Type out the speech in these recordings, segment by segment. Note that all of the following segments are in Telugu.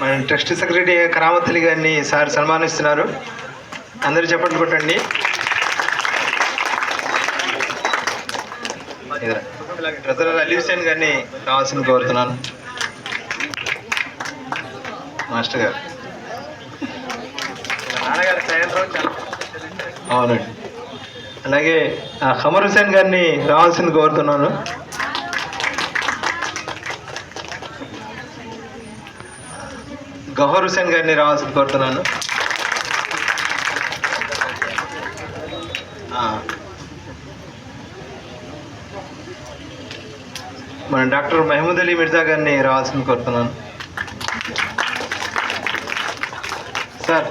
మన ట్రస్ట్ సెక్రటరీ కరామత్ అలీ గారిని సార్ సన్మానిస్తున్నారు. అందరూ చెప్పండి కొట్టండి. ట్రెజరర్ అలీ హుసేన్ గారిని కావాల్సింది కోరుతున్నాను. మాస్టర్ గారు అవునండి. అలాగే ఖమర్ హుసేన్ గారిని రావాల్సింది కోరుతున్నాను. గౌహర్ హుసేన్ గారిని రావాల్సింది కోరుతున్నాను. మన డాక్టర్ మహమూద్ అలీ మిర్జా గారిని రావాల్సింది కోరుతున్నాను. సార్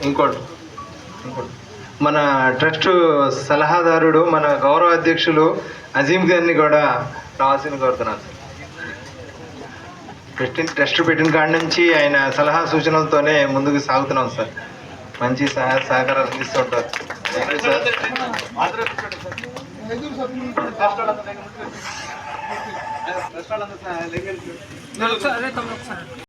ఇంకోటి మన ట్రస్ట్ సలహాదారుడు మన గౌరవ అధ్యక్షులు అజీం గారిని కూడా రావాల్సింది కోరుతున్నాను. ట్రస్ట్ పెట్టిన కాడి నుంచి ఆయన సలహా సూచనలతోనే ముందుకు సాగుతున్నాం సార్. మంచి సహకారాలు అందిస్తుంటారు. Thank you sir.